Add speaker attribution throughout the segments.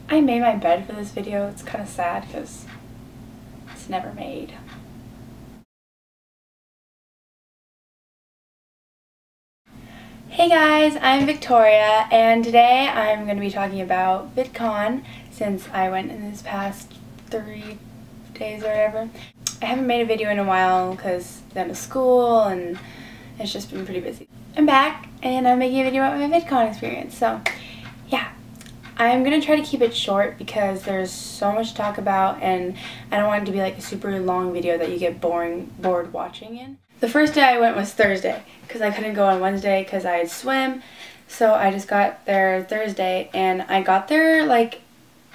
Speaker 1: I made my bed for this video. It's kind of sad because it's never made. Hey guys, I'm Victoria, and today I'm going to be talking about VidCon since I went in this past 3 days or whatever. I haven't made a video in a while because I've been to school and it's just been pretty busy. I'm back and I'm making a video about my VidCon experience, so yeah. I'm going to try to keep it short because there's so much to talk about and I don't want it to be like a super long video that you get bored watching in. The first day I went was Thursday because I couldn't go on Wednesday because I had swim, so I just got there Thursday and I got there like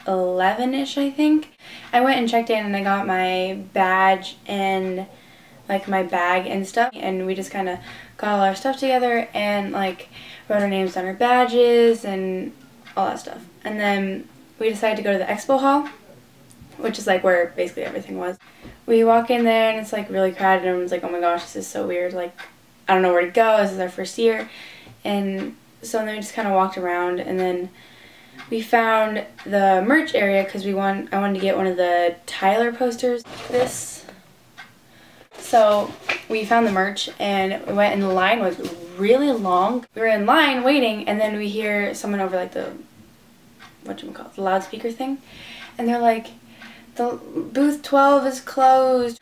Speaker 1: 11-ish I think. I went and checked in and I got my badge and like my bag and stuff, and we just kind of got all our stuff together and like wrote our names on our badges and all that stuff. And then we decided to go to the expo hall, which is like where basically everything was. We walk in there and it's like really crowded and everyone's like, oh my gosh, this is so weird, like I don't know where to go, this is our first year. And so then we just kind of walked around and then we found the merch area because I wanted to get one of the Tyler posters. So we found the merch and we went, and the line was really long. We were in line waiting and then we hear someone over like the the loudspeaker thing, and they're like, the booth 12 is closed.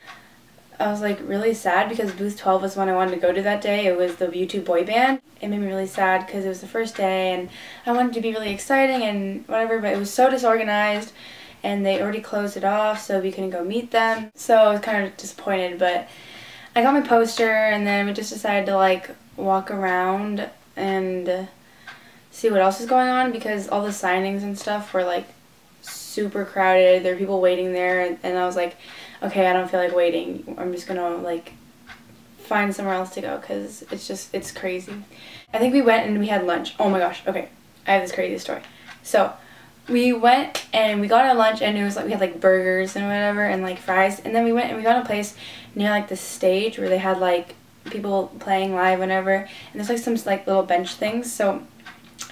Speaker 1: I was like really sad because booth 12 was one I wanted to go to that day. It was the YouTube boy band. It made me really sad because it was the first day and I wanted to be really exciting and whatever, but it was so disorganized and they already closed it off, so we couldn't go meet them. So I was kind of disappointed, but I got my poster and then we just decided to like walk around and see what else is going on because all the signings and stuff were like super crowded. There were people waiting there and I was like, okay, I don't feel like waiting. I'm just gonna like find somewhere else to go because it's crazy. I think we went and we had lunch. Oh my gosh, okay, I have this crazy story. So we went and we got our lunch and it was like we had like burgers and whatever and like fries, and then we went and we got a place near like the stage where they had like people playing live whenever, and there's like some like little bench things. So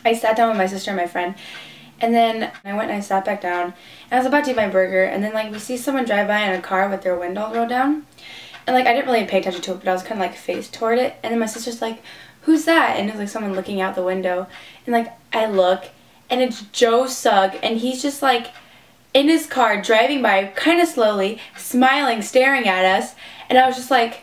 Speaker 1: I sat down with my sister and my friend, and then I went and I sat back down and I was about to eat my burger, and then like we see someone drive by in a car with their window rolled down, and like I didn't really pay attention to it, but I was kind of like faced toward it, and then my sister's like, who's that? And it was like someone looking out the window, and like I look and it's Joe Sugg, and he's just like in his car driving by kind of slowly, smiling, staring at us, and I was just like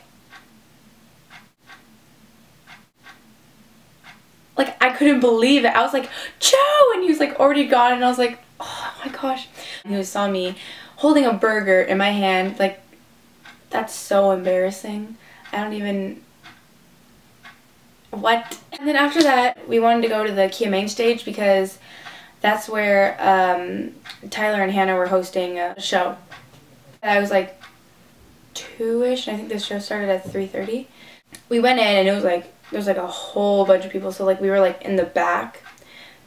Speaker 1: I couldn't believe it. I was like, Joe! And he was like already gone, and I was like, oh my gosh. And he saw me holding a burger in my hand. Like, that's so embarrassing. I don't even... What? And then after that, we wanted to go to the Kia main stage because that's where Tyler and Hannah were hosting a show. I was like 2-ish, and I think the show started at 3:30. We went in and it was like, there was like a whole bunch of people, so like we were like in the back,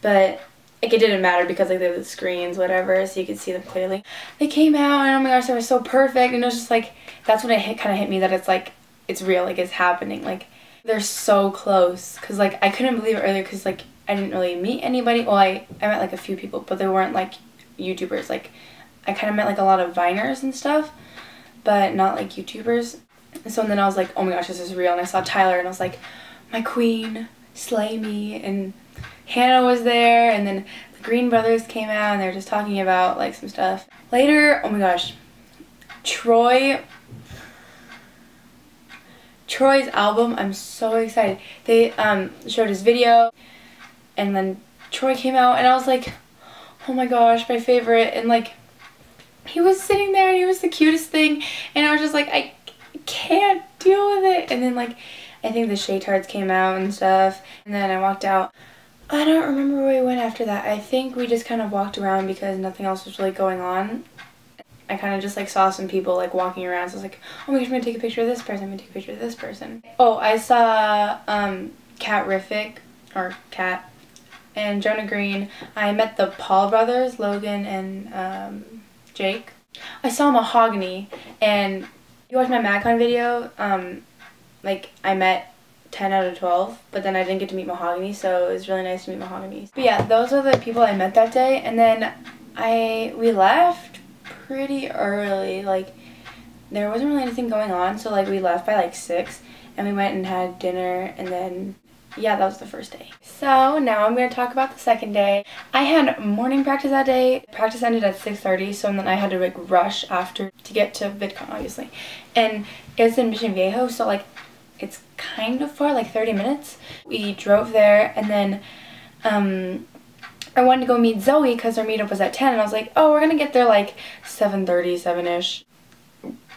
Speaker 1: but like it didn't matter because like they had the screens, whatever, so you could see them clearly. They came out and oh my gosh, they were so perfect, and it was just like, that's when it kind of hit me that it's like, it's real, like it's happening, like they're so close, because like I couldn't believe it earlier because like I didn't really meet anybody. Well, I met like a few people, but they weren't like YouTubers. Like I kind of met like a lot of Viners and stuff, but not like YouTubers. And so then I was like, oh my gosh, this is real, and I saw Tyler and I was like, my queen, slay me, and Hannah was there, and then the Green brothers came out and they were just talking about like some stuff. Later, oh my gosh, Troy's album, I'm so excited. They showed his video, and then Troy came out and I was like, oh my gosh, my favorite, and like he was sitting there and he was the cutest thing, and I was just like, I can't deal with it. And then like I think the Shea Tarts came out and stuff, and then I walked out. I don't remember where we went after that. I think we just kind of walked around because nothing else was really going on. I kind of just like saw some people like walking around, so I was like, oh my gosh, I'm gonna take a picture of this person, I'm gonna take a picture of this person. Oh, I saw Kat and Jonah Green. I met the Paul brothers, Logan and Jake. I saw Mahogany, and you watched my MagCon video, like I met 10 out of 12, but then I didn't get to meet Mahogany, so it was really nice to meet Mahogany. But yeah, those are the people I met that day, and then We left pretty early. Like, there wasn't really anything going on, so like we left by like 6 and we went and had dinner, and then yeah, that was the first day. So now I'm going to talk about the second day. I had morning practice that day. Practice ended at 6:30, so then I had to like rush after to get to Vidcon, obviously. And it was in Mission Viejo, so like it's kind of far, like 30 minutes. We drove there, and then I wanted to go meet Zoe because our meetup was at 10, and I was like, oh, we're going to get there like 7:30, 7-ish.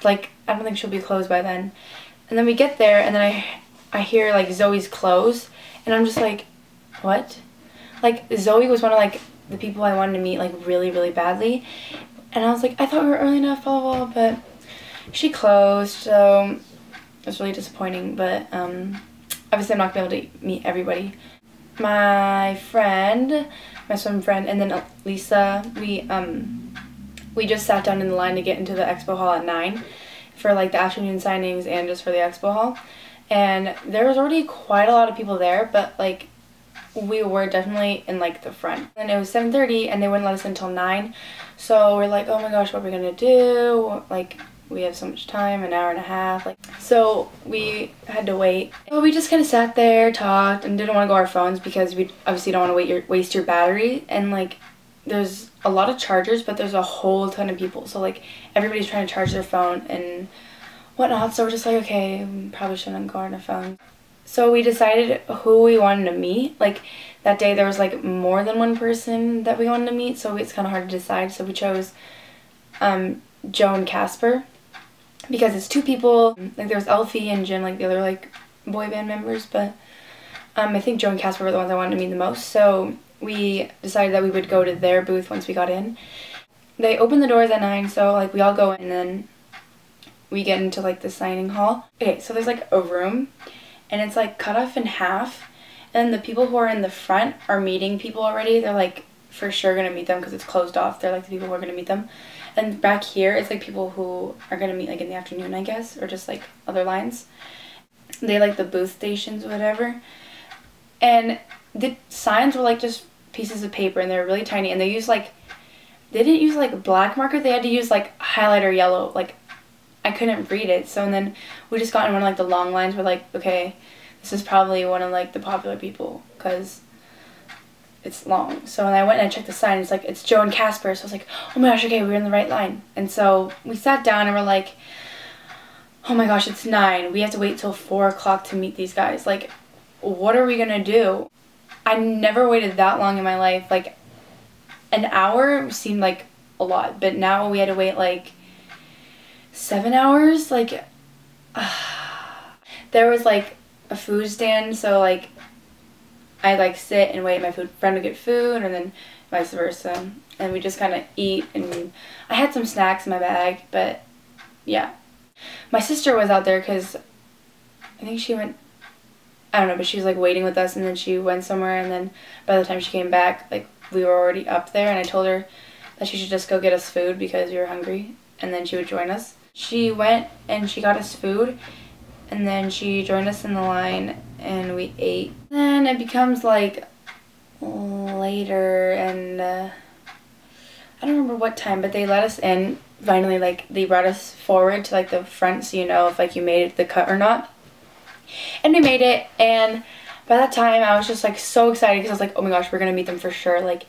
Speaker 1: Like, I don't think she'll be closed by then. And then we get there, and then I hear like Zoe's close, and I'm just like, what? Like, Zoe was one of like the people I wanted to meet like really, really badly, and I was like, I thought we were early enough, blah blah blah, but she closed, so it was really disappointing. But obviously I'm not gonna be able to meet everybody. My friend, my swim friend, and then Lisa, we just sat down in the line to get into the expo hall at 9 for like the afternoon signings and just for the expo hall. And there was already quite a lot of people there, but like we were definitely in like the front. And it was 7:30 and they wouldn't let us until 9. So we're like, oh my gosh, what are we gonna do? Like, we have so much time, an hour and a half. Like, so we had to wait. But we just kind of sat there, talked, and didn't want to go on our phones because we obviously don't want to waste your battery. And like, there's a lot of chargers, but there's a whole ton of people. So like, everybody's trying to charge their phone and whatnot, so we're just like, okay, we probably shouldn't go on our phone. So we decided who we wanted to meet. Like, that day there was like more than one person that we wanted to meet, so it's kind of hard to decide. So we chose Joe and Casper because it's 2 people. Like, there was Elfie and Jin, like the other like boy band members, but I think Joe and Casper were the ones I wanted to meet the most. So we decided that we would go to their booth once we got in. They opened the doors at 9, so like we all go in, and then we get into like the signing hall. Okay, so there's like a room, and it's like cut off in half, and the people who are in the front are meeting people already. They're like for sure gonna meet them because it's closed off. They're like the people who are gonna meet them. And back here it's like people who are gonna meet like in the afternoon, I guess, or just like other lines. They like the booth stations or whatever. And the signs were like just pieces of paper, and they're really tiny, and they didn't use like black marker, they had to use like highlighter yellow. Like, I couldn't read it. So and then we just got in one of like the long lines. We're like, okay, this is probably one of like the popular people because it's long. So when I went and I checked the sign, it's like, it's Joe and Casper. So I was like, oh my gosh, okay, we're in the right line. And so we sat down and we're like, oh my gosh, it's 9. We have to wait till 4 o'clock to meet these guys. Like, what are we gonna do? I never waited that long in my life. Like, an hour seemed like a lot, but now we had to wait like 7 hours. Like, there was like a food stand, so like I'd like sit and wait. My friend would get food, and then vice versa, and we just kind of eat. And I had some snacks in my bag, but yeah, my sister was out there because I think she went, I don't know, but she was like waiting with us, and then she went somewhere, and then by the time she came back, like we were already up there, and I told her that she should just go get us food because we were hungry, and then she would join us. She went and she got us food, and then she joined us in the line and we ate. Then it becomes like later, and I don't remember what time, but they let us in finally. Like, they brought us forward to like the front so you know if like you made it the cut or not. And we made it, and by that time I was just like so excited because I was like, oh my gosh, we're gonna meet them for sure. Like,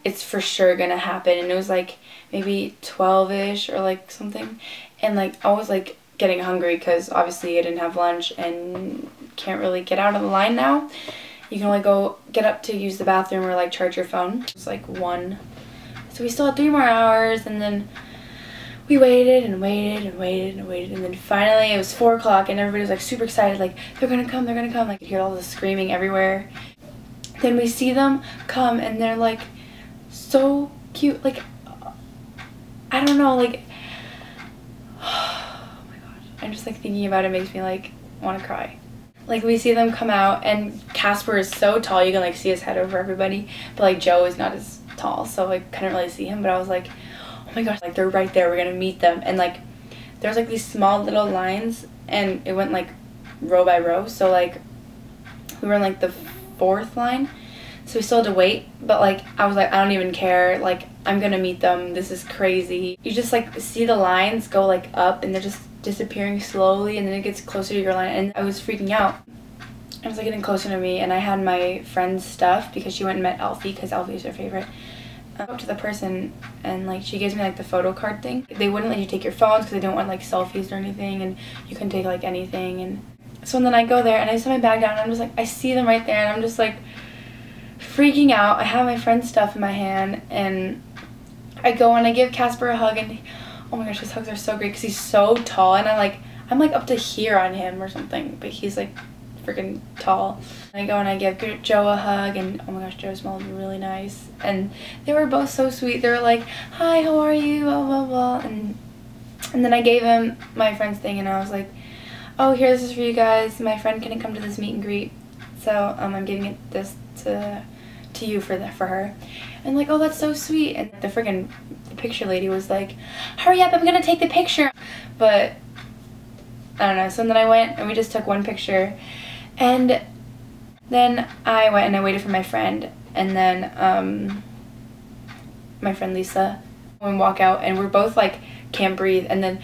Speaker 1: it's for sure gonna happen. And it was like maybe 12-ish or like something, and like I was like getting hungry because obviously I didn't have lunch and can't really get out of the line now. You can only go get up to use the bathroom or like charge your phone. It's like 1, so we still had 3 more hours, and then we waited and waited and waited and waited, and then finally it was 4 o'clock, and everybody was like super excited, like they're gonna come, they're gonna come. Like, you hear all the screaming everywhere. Then we see them come, and they're like so cute. Like, I don't know, like, oh my gosh, I'm just like thinking about it makes me like want to cry. Like, we see them come out, and Casper is so tall you can like see his head over everybody, but like Joe is not as tall, so I couldn't really see him. But I was like, oh my gosh, like they're right there, we're gonna meet them. And like there's like these small little lines, and it went like row by row, so like we were in like the 4th line, So we still had to wait, but like I was like, I don't even care, like I'm gonna meet them, this is crazy. You just like see the lines go like up and they're just disappearing slowly, and then it gets closer to your line, and I was freaking out. It was like getting closer to me, and I had my friend's stuff because she went and met Alfie because Alfie's her favorite. I spoke to the person, and like she gives me like the photo card thing. They wouldn't let you take your phones because they don't want like selfies or anything, and you couldn't take like anything. And so then I go there and I set my bag down and I'm just like, I see them right there, and I'm just like freaking out. I have my friend's stuff in my hand, and I go and I give Casper a hug, and oh my gosh, his hugs are so great because he's so tall, and I'm like up to here on him or something, but he's like freaking tall. And I go and I give Joe a hug, and oh my gosh, Joe smelled really nice, and they were both so sweet. They were like, hi, how are you, blah blah blah, and then I gave him my friend's thing, and I was like, oh, here, this is for you guys. My friend couldn't come to this meet and greet, so I'm giving this to you for her. And like, oh, that's so sweet. And the picture lady was like, hurry up, I'm gonna take the picture. But I don't know. So then I went and we just took one picture, and then I went and I waited for my friend, and then my friend Lisa, and walk out, and we're both like can't breathe, and then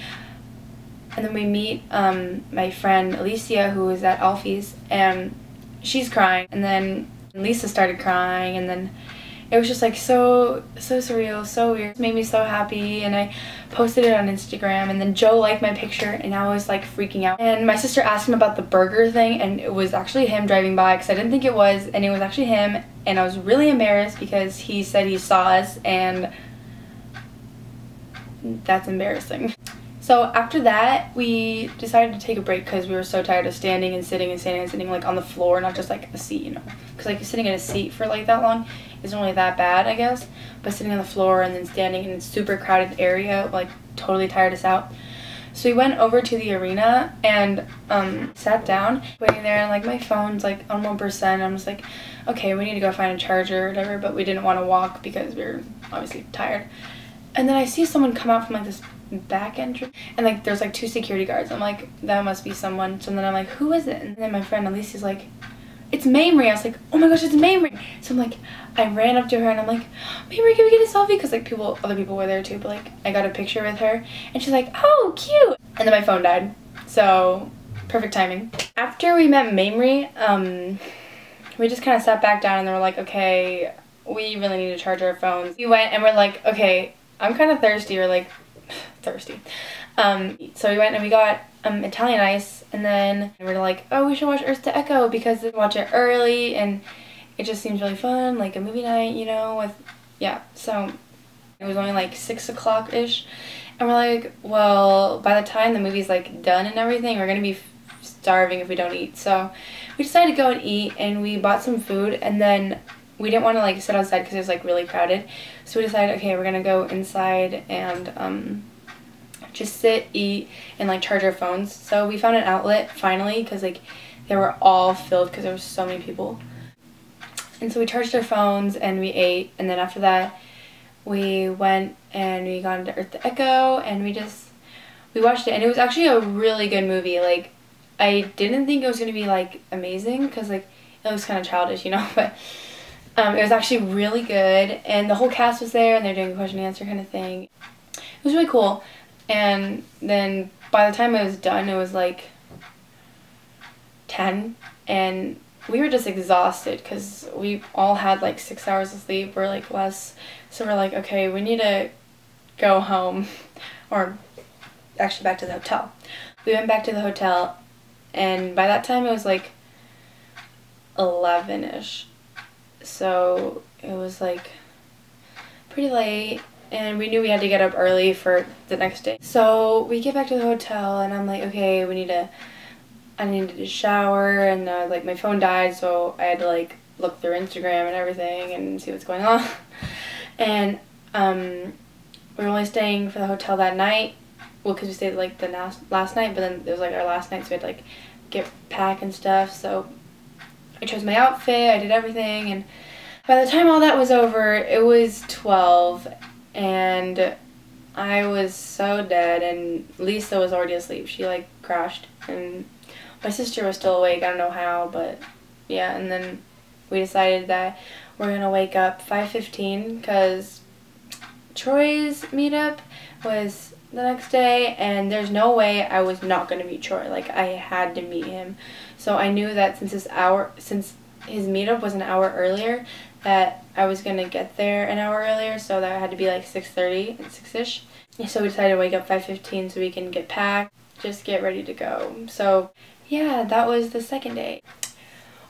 Speaker 1: we meet my friend Alicia, who was at Alfie's, and she's crying, and then Lisa started crying, and then it was just like so surreal, so weird. It made me so happy, and I posted it on Instagram, and then Joe liked my picture, and I was like freaking out. And my sister asked him about the burger thing, and it was actually him driving by, because I didn't think it was, and it was actually him, and I was really embarrassed because he said he saw us, and that's embarrassing. So after that, we decided to take a break because we were so tired of standing and sitting and standing and sitting like on the floor, not just like a seat, you know. Because like sitting in a seat for like that long isn't really that bad, I guess. But sitting on the floor and then standing in a super crowded area like totally tired us out. So we went over to the arena and sat down, waiting there, and like my phone's like on 1%. I'm just like, okay, we need to go find a charger or whatever, but we didn't want to walk because we were obviously tired. And then I see someone come out from like this back entrance, and like there's like 2 security guards. I'm like, that must be someone. So then I'm like, who is it? And then my friend Alicia's like, it's Mamrie. I was like, oh my gosh, it's Mamrie. So I'm like, I ran up to her and I'm like, Mamrie, can we get a selfie? Because like other people were there too, but like I got a picture with her, and she's like, oh, cute. And then my phone died, so perfect timing. After we met Mamrie, we just kind of sat back down and they were like, okay, we really need to charge our phones. We went and we're like, okay, I'm kind of thirsty, or like thirsty. So we went and we got Italian ice, and then we were like, oh, we should watch Earth to Echo because we watch it early and it just seems really fun, like a movie night, you know, with, yeah. So it was only like 6 o'clock-ish, and we're like, well, by the time the movie's like done and everything, we're gonna be starving if we don't eat. So we decided to go and eat, and we bought some food, and then we didn't want to like sit outside because it was like really crowded. So we decided, okay, we're gonna go inside and just sit, eat, and like charge our phones. So we found an outlet finally because like they were all filled because there were so many people. And so we charged our phones and we ate, and then after that we went and we got into Earth to Echo, and we watched it, and it was actually a really good movie. Like I didn't think it was gonna be like amazing because like it was kind of childish, you know, but it was actually really good, and the whole cast was there, and they're doing a question and answer kind of thing. It was really cool. And then by the time it was done, it was like 10, and we were just exhausted because we all had like 6 hours of sleep or like less. So we're like, okay, we need to go home, or actually back to the hotel. We went back to the hotel, and by that time it was like 11-ish. So it was like pretty late, and we knew we had to get up early for the next day. So we get back to the hotel, and I'm like, okay, I needed to shower, and like my phone died, so I had to like look through Instagram and everything and see what's going on. And we were only staying for the hotel that night, well, because we stayed like the last night, but then it was like our last night, so we had to like get packed and stuff. So I chose my outfit, I did everything, and by the time all that was over, it was 12, and I was so dead, and Lisa was already asleep. She like crashed, and my sister was still awake. I don't know how, but yeah. And then we decided that we're gonna wake up 5:15 because Troy's meetup was the next day, and there's no way I was not gonna meet Troy. Like, I had to meet him. So I knew that since his meetup was an hour earlier, that I was gonna get there an hour earlier, so that had to be like 6:30 and 6-ish. So we decided to wake up 5:15 so we can get packed, just get ready to go. So yeah, that was the second day.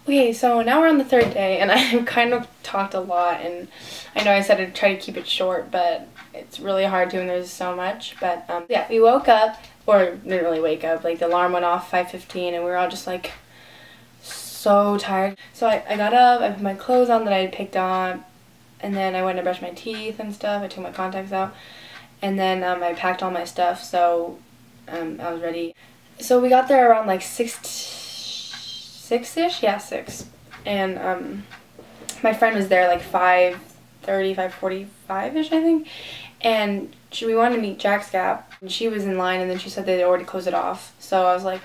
Speaker 1: Okay, so now we're on the third day, and I've kind of talked a lot, and I know I said I'd try to keep it short, but it's really hard to when there's so much. But yeah, we woke up, or didn't really wake up, like the alarm went off 5:15, and we were all just like so tired. So I got up, I put my clothes on that I had picked on, and then I went to brush my teeth and stuff. I took my contacts out, and then I packed all my stuff, so I was ready. So we got there around like 6-ish? Yeah, 6. And my friend was there like 5:30, 5:45-ish, I think. And we wanted to meet Jack's Gap. And she was in line, and then she said they'd already closed it off. So I was like,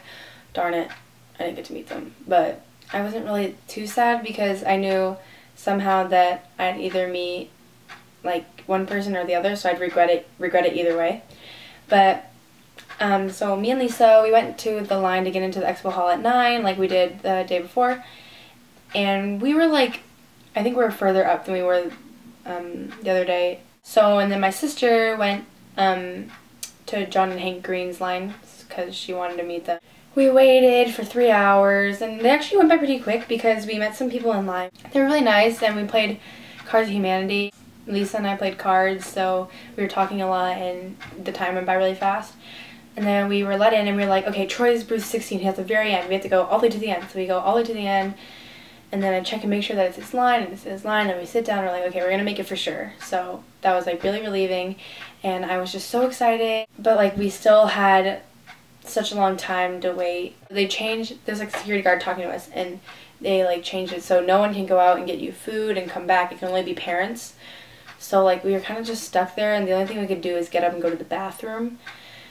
Speaker 1: darn it, I didn't get to meet them. But I wasn't really too sad because I knew somehow that I'd either meet like one person or the other, so I'd regret it either way. But so me and Lisa, we went to the line to get into the expo hall at 9, like we did the day before, and we were like, I think we were further up than we were the other day. So, and then my sister went to John and Hank Green's line because she wanted to meet them. We waited for 3 hours, and they actually went by pretty quick because we met some people in line. They were really nice, and we played Cards of Humanity. Lisa and I played cards, so we were talking a lot, and the time went by really fast. And then we were let in, and we were like, okay, Troy's booth 16, he's at the very end. We have to go all the way to the end. So we go all the way to the end, and then I check and make sure that it's his line, and it's his line, and we sit down, and we're like, okay, we're going to make it for sure. So that was like really relieving, and I was just so excited. But like, we still had such a long time to wait. They changed, there's like a security guard talking to us, and they like changed it so no one can go out and get you food and come back. It can only be parents. So like, we were kind of just stuck there, and the only thing we could do is get up and go to the bathroom.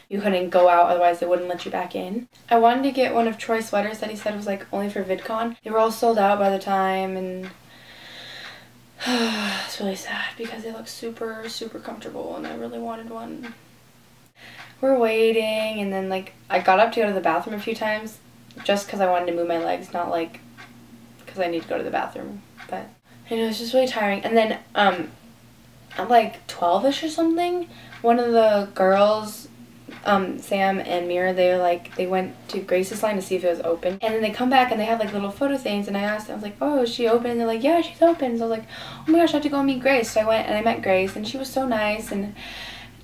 Speaker 1: You couldn't go out, otherwise they wouldn't let you back in. I wanted to get one of Troy's sweaters that he said was like only for VidCon. They were all sold out by the time, and it's really sad because they look super, super comfortable, and I really wanted one. We're waiting, and then like, I got up to go to the bathroom a few times just because I wanted to move my legs, not like because I need to go to the bathroom. But I know, it's just really tiring. And then at like 12-ish or something, one of the girls, Sam and Mira, they went to Grace's line to see if it was open, and then they come back and they have like little photo things, and I asked, I was like, oh, is she open? And they're like, yeah, she's open. So I was like, oh my gosh, I have to go meet Grace. So I went and I met Grace, and she was so nice and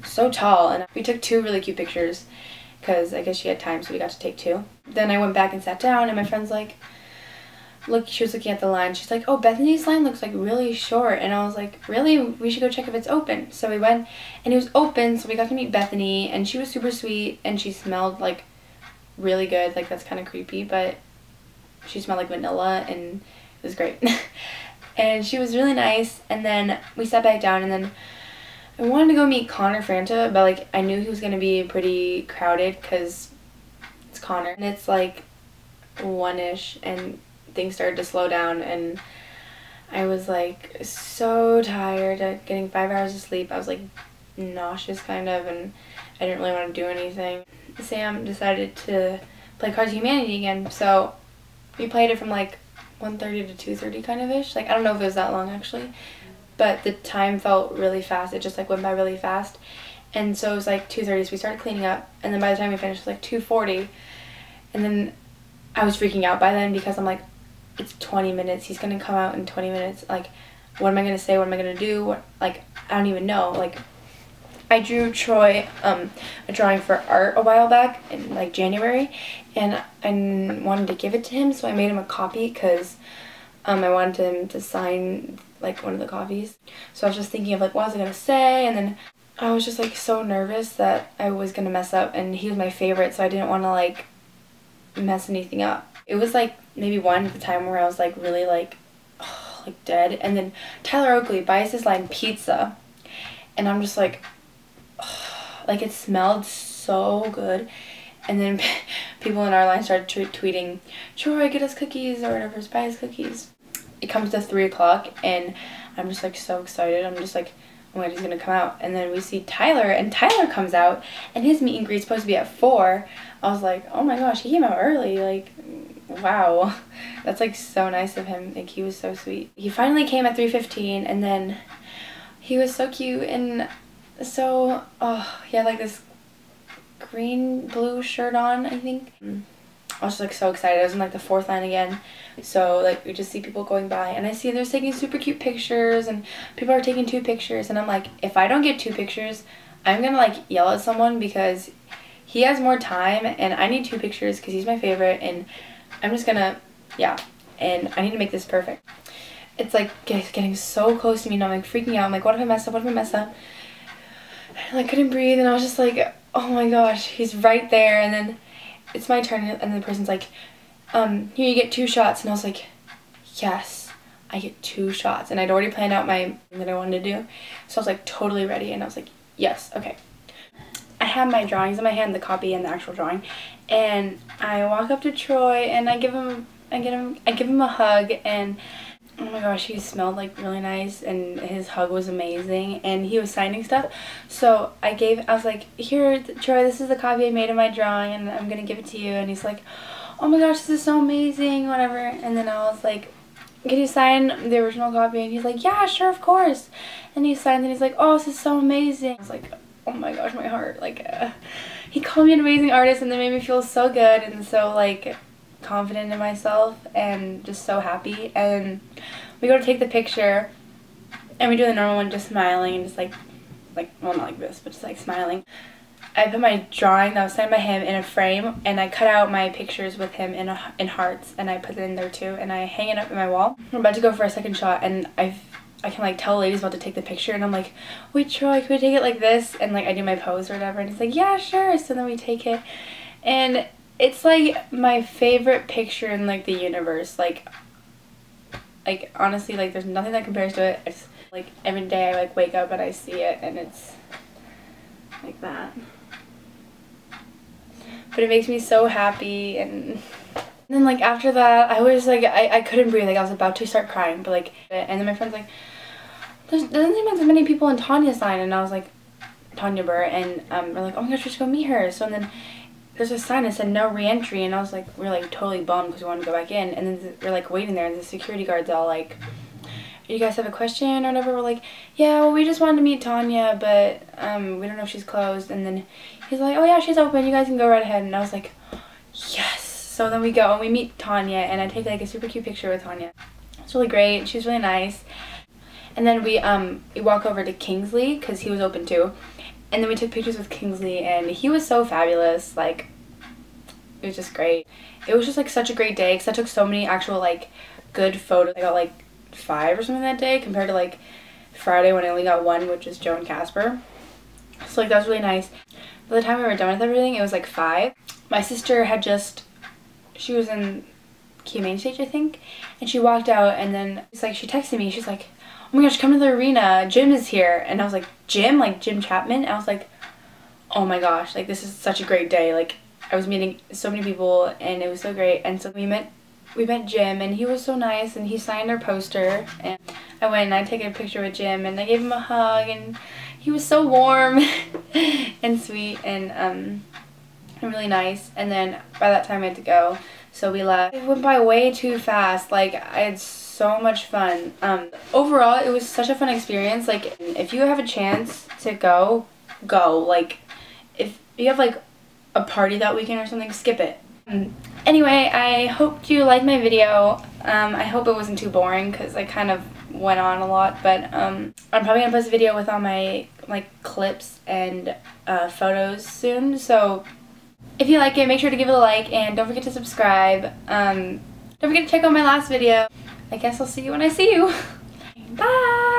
Speaker 1: so tall, and we took 2 really cute pictures because I guess she had time, so we got to take 2. Then I went back and sat down, and my friend's like, look, she was looking at the line. She's like, oh, Bethany's line looks like really short. And I was like, really? We should go check if it's open. So we went, and it was open, so we got to meet Bethany, and she was super sweet, and she smelled like really good. Like, that's kind of creepy, but she smelled like vanilla, and it was great. And she was really nice. And then we sat back down, and then I wanted to go meet Connor Franta, but like, I knew he was going to be pretty crowded because it's Connor, and it's like 1-ish, and things started to slow down, and I was like so tired, getting 5 hours of sleep. I was like nauseous kind of, and I didn't really want to do anything. Sam decided to play Cards of Humanity again, so we played it from like 1:30 to 2:30 kind of ish. Like, I don't know if it was that long actually, but the time felt really fast. It just like went by really fast. And so it was like 2:30, so we started cleaning up, and then by the time we finished it was like 2:40, and then I was freaking out by then because I'm like, it's 20 minutes, he's gonna come out in 20 minutes, like, what am I gonna say, what am I gonna do, what, like, I don't even know. Like, I drew Troy a drawing for art a while back in like January, and I wanted to give it to him, so I made him a copy because I wanted him to sign like one of the copies. So I was just thinking of like, what was I gonna say, and then I was just like so nervous that I was gonna mess up, and he was my favorite, so I didn't want to like mess anything up. It was like maybe 1 at the time where I was like really like, oh, like dead, and then Tyler Oakley buys this line pizza, and I'm just like, oh, like it smelled so good, and then people in our line started tweeting, Troy, get us cookies or whatever, buy us cookies. it comes to 3 o'clock, and I'm just like so excited. I'm just like, oh my god, he's gonna come out. And then we see Tyler, and Tyler comes out, and his meet and greet's supposed to be at 4. I was like, oh my gosh, he came out early. Like, wow, that's like so nice of him. Like, he was so sweet. He finally came at 3:15, and then he was so cute, and so, oh, he had like this green blue shirt on, I think. I was just like so excited. I was in like the 4th line again, so like we just see people going by, and I see they're taking super cute pictures, and people are taking 2 pictures, and I'm like, if I don't get 2 pictures, I'm gonna like yell at someone, because he has more time and I need 2 pictures because he's my favorite, and I'm just gonna, yeah, and I need to make this perfect. It's like getting so close to me, and I'm like freaking out. I'm like, what if I mess up? What if I mess up? And I couldn't breathe, and I was just like, oh my gosh, he's right there. And then it's my turn, and the person's like, here, you get 2 shots. And I was like, yes, I get 2 shots. And I'd already planned out my thing that I wanted to do, so I was like totally ready, and I was like, yes, okay. I have my drawings in my hand, the copy and the actual drawing, and I walk up to Troy, and I give him a hug, and oh my gosh, he smelled like really nice, and his hug was amazing, and he was signing stuff. So I was like, here, Troy, this is the copy I made of my drawing, and I'm gonna give it to you. And he's like, oh my gosh, this is so amazing, whatever. And then I was like, can you sign the original copy? And he's like, yeah, sure, of course. And he signed, and he's like, oh, this is so amazing. I was like, oh my gosh, my heart, like, he called me an amazing artist, and that made me feel so good, and so like confident in myself, and just so happy. And we go to take the picture, and we do the normal one, just smiling, and just like well, not like this, but just like smiling. I put my drawing that was signed by him in a frame, and I cut out my pictures with him in hearts, and I put it in there too, and I hang it up in my wall. I'm about to go for a second shot, and I can like tell the lady's about to take the picture, and I'm like, wait, Troy, can we take it like this? And like I do my pose or whatever, and he's like, yeah, sure. So then we take it, and it's like my favorite picture in like the universe. Like honestly, like there's nothing that compares to it. It's like every day I like wake up and I see it, and it's like that. But it makes me so happy. And then like after that, I was like, I couldn't breathe. Like I was about to start crying, but like, and then my friend's like, doesn't seem like there's many people in Tanya's line. And I was like, Tanya Burr, and we're like, oh my gosh, we should go meet her. So then there's a sign that said no re-entry, and I was like, we're like totally bummed because we wanted to go back in. And then we're like waiting there, and the security guard's all like, you guys have a question or whatever? We're like, yeah, well, we just wanted to meet Tanya, but we don't know if she's closed. And then he's like, oh yeah, she's open, you guys can go right ahead. And I was like, yes. So then we go and we meet Tanya, and I take like a super cute picture with Tanya. It's really great. She's really nice. And then we walk over to Kingsley because he was open too. And then we took pictures with Kingsley, and he was so fabulous. Like, it was just great. It was just like such a great day because I took so many actual like good photos. I got like 5 or something that day compared to like Friday when I only got 1, which was Joe and Casper. So like that was really nice. By the time we were done with everything, it was like 5. My sister had she was in Key Main Stage, I think, and she walked out, and then it's like she texted me. She's like, oh my gosh, come to the arena, Jim is here. And I was like, Jim? Like Jim Chapman? And I was like, oh my gosh, like this is such a great day. Like I was meeting so many people, and it was so great. And so we met Jim, and he was so nice, and he signed our poster, and I went and I took a picture with Jim, and I gave him a hug, and he was so warm and sweet, and really nice. And then by that time I had to go, so we left. It went by way too fast. Like I had so much fun. Overall, it was such a fun experience. Like if you have a chance to go. Like if you have like a party that weekend or something, skip it. Anyway, I hope you liked my video. I hope it wasn't too boring because I kind of went on a lot, but I'm probably gonna post a video with all my like clips and photos soon. So if you like it, make sure to give it a like, and don't forget to subscribe. Don't forget to check out my last video. I guess I'll see you when I see you. Bye!